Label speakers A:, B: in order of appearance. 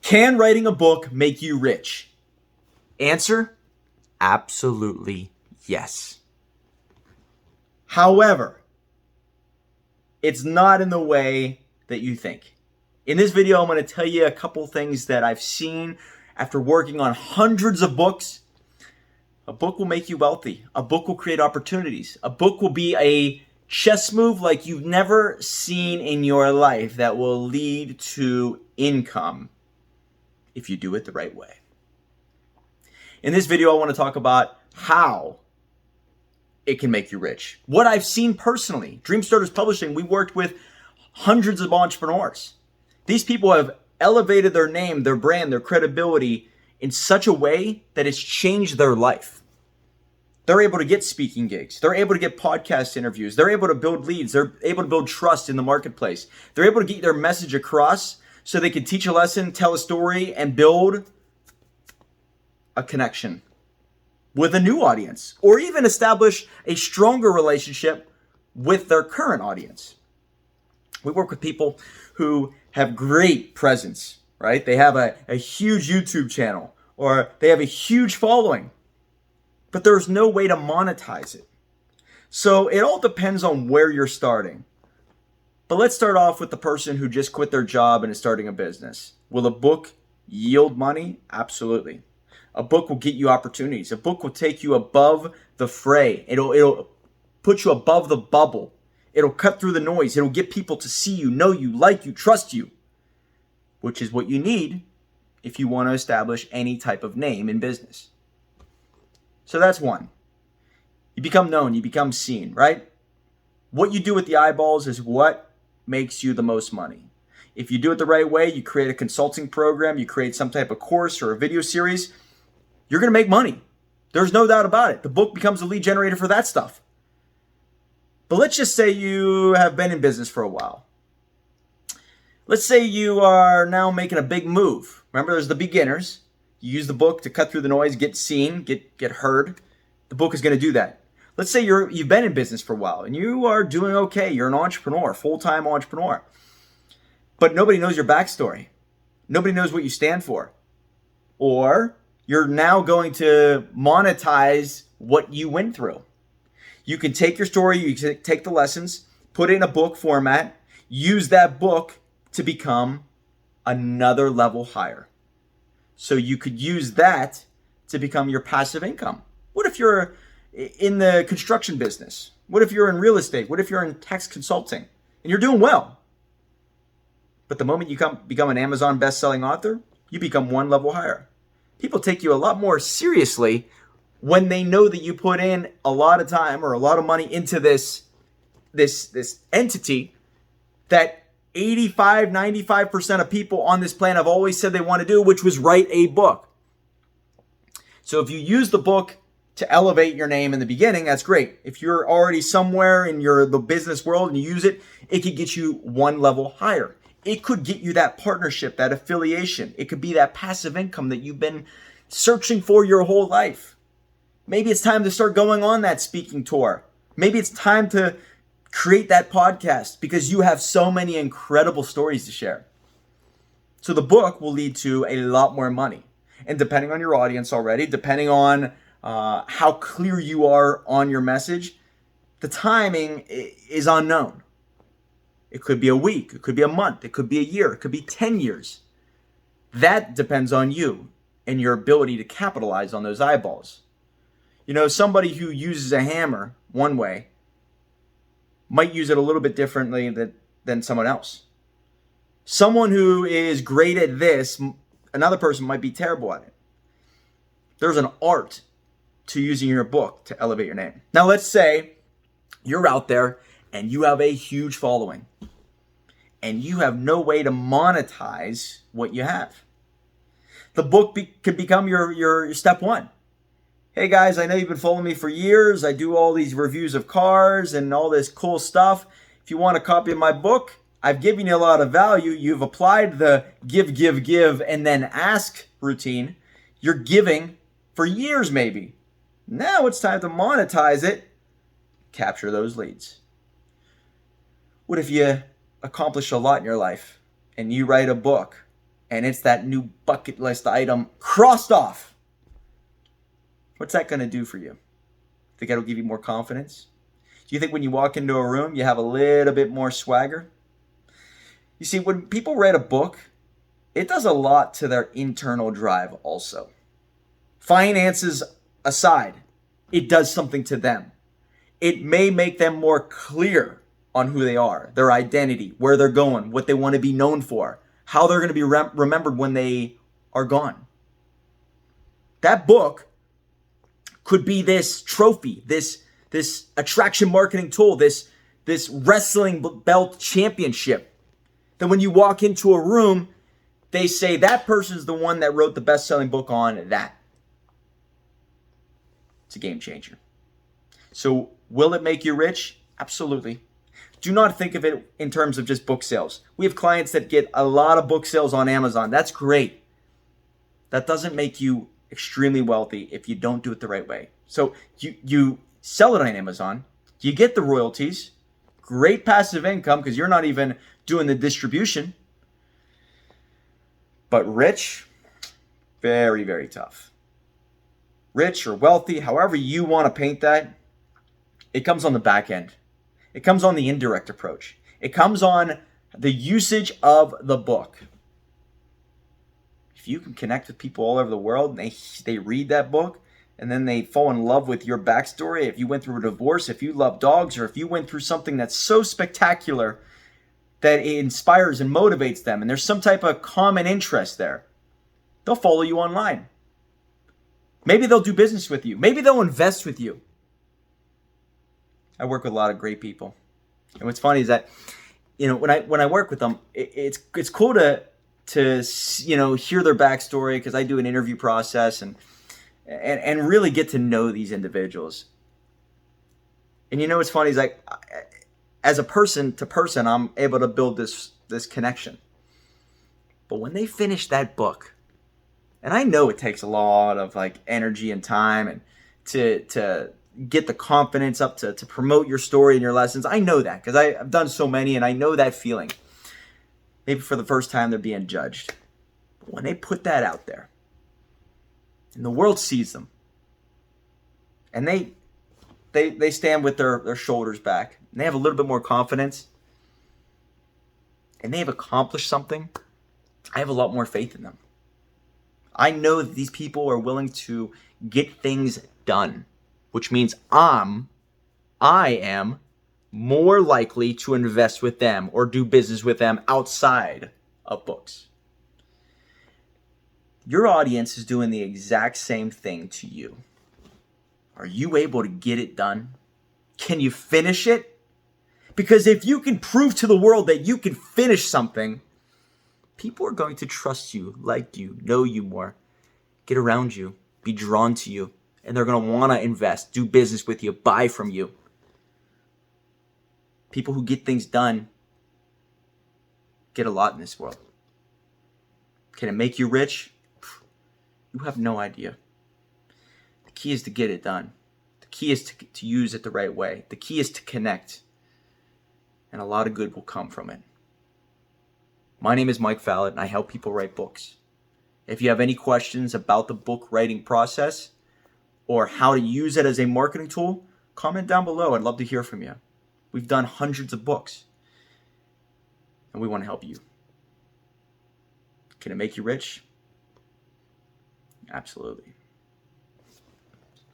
A: Can writing a book make you rich? Answer, absolutely yes. However, it's not in the way that you think. In this video, I'm going to tell you a couple things that I've seen after working on hundreds of books. A book will make you wealthy. A book will create opportunities. A book will be a chess move like you've never seen in your life that will lead to income if you do it the right way. In this video, I want to talk about how it can make you rich. What I've seen personally. Dreamstarters Publishing, we worked with hundreds of entrepreneurs. These people have elevated their name, their brand, their credibility in such a way that it's changed their life. They're able to get speaking gigs. They're able to get podcast interviews. They're able to build leads. They're able to build trust in the marketplace. They're able to get their message across so they can teach a lesson, tell a story, and build a connection with a new audience, or even establish a stronger relationship with their current audience. We work with people who have great presence, right? They have a huge YouTube channel, or they have a huge following, but there's no way to monetize it. So it all depends on where you're starting. But let's start off with the person who just quit their job and is starting a business. Will a book yield money? Absolutely. A book will get you opportunities. A book will take you above the fray. It'll put you above the bubble. It'll cut through the noise. It'll get people to see you, know you, like you, trust you, which is what you need if you want to establish any type of name in business. So that's one. You become known, you become seen, right? What you do with the eyeballs is what makes you the most money. If you do it the right way, you create a consulting program, you create some type of course or a video series, you're going to make money. There's no doubt about it. The book becomes a lead generator for that stuff. But let's just say you have been in business for a while. Let's say you are now making a big move. Remember, there's the beginners. You use the book to cut through the noise, get seen, get heard. The book is going to do that. Let's say you've been in business for a while and you are doing okay. You're an entrepreneur, full-time entrepreneur. But nobody knows your backstory. Nobody knows what you stand for. Or you're now going to monetize what you went through. You can take your story, you can take the lessons, put it in a book format, use that book to become another level higher. So you could use that to become your passive income. What if you're in the construction business? What if you're in real estate? What if you're in tax consulting and you're doing well? But the moment you become an Amazon best-selling author, you become one level higher. People take you a lot more seriously when they know that you put in a lot of time or a lot of money into this entity that 85, 95% of people on this planet have always said they want to do, which was write a book. So if you use the book to elevate your name in the beginning, that's great. If you're already somewhere in the business world and you use it, it could get you one level higher. It could get you that partnership, that affiliation. It could be that passive income that you've been searching for your whole life. Maybe it's time to start going on that speaking tour. Maybe it's time to create that podcast because you have so many incredible stories to share. So the book will lead to a lot more money. And depending on your audience already, depending on how clear you are on your message, the timing is unknown. It could be a week, it could be a month, it could be a year, it could be 10 years. That depends on you and your ability to capitalize on those eyeballs. You know, somebody who uses a hammer one way might use it a little bit differently than someone else. Someone who is great at this, another person might be terrible at it. There's an art to using your book to elevate your name. Now, let's say you're out there and you have a huge following and you have no way to monetize what you have. The book can become your step one. Hey guys, I know you've been following me for years. I do all these reviews of cars and all this cool stuff. If you want a copy of my book, I've given you a lot of value. You've applied the give, and then ask routine. You're giving for years maybe. Now it's time to monetize it. Capture those leads. What if you accomplish a lot in your life and you write a book and it's that new bucket list item crossed off. What's that going to do for you? Think that'll give you more confidence? Do you think when you walk into a room, you have a little bit more swagger? You see, when people read a book, it does a lot to their internal drive also. Finances aside, it does something to them. It may make them more clear on who they are, their identity, where they're going, what they want to be known for, how they're going to be remembered when they are gone. That book could be this trophy, this attraction marketing tool, this wrestling belt championship, that when you walk into a room, they say that person's the one that wrote the best-selling book on that. It's a game changer. So will it make you rich? Absolutely. Do not think of it in terms of just book sales. We have clients that get a lot of book sales on Amazon. That's great. That doesn't make you extremely wealthy if you don't do it the right way. So you sell it on Amazon, you get the royalties, great passive income because you're not even doing the distribution. But rich, very, very tough. Rich or wealthy, however you want to paint that, it comes on the back end. It comes on the indirect approach. It comes on the usage of the book. If you can connect with people all over the world and they read that book and then they fall in love with your backstory, if you went through a divorce, if you love dogs, or if you went through something that's so spectacular that it inspires and motivates them, and there's some type of common interest there, they'll follow you online. Maybe they'll do business with you. Maybe they'll invest with you. I work with a lot of great people. And what's funny is that, when I work with them, it's cool to hear their backstory, because I do an interview process and really get to know these individuals. And what's funny is like, as a person to person, I'm able to build this connection. But when they finish that book, and I know it takes a lot of like energy and time and to get the confidence up to promote your story and your lessons. I know that because I've done so many, and I know that feeling. Maybe for the first time they're being judged. But when they put that out there and the world sees them, and they stand with their shoulders back, and they have a little bit more confidence, and they have accomplished something, I have a lot more faith in them. I know that these people are willing to get things done, which means I am more likely to invest with them or do business with them outside of books. Your audience is doing the exact same thing to you. Are you able to get it done? Can you finish it? Because if you can prove to the world that you can finish something, people are going to trust you, like you, know you more, get around you, be drawn to you, and they're going to want to invest, do business with you, buy from you. People who get things done get a lot in this world. Can it make you rich? You have no idea. The key is to get it done. The key is to use it the right way. The key is to connect. And a lot of good will come from it. My name is Mike Fallat, and I help people write books. If you have any questions about the book writing process or how to use it as a marketing tool, comment down below. I'd love to hear from you. We've done hundreds of books, and we want to help you. Can it make you rich? Absolutely.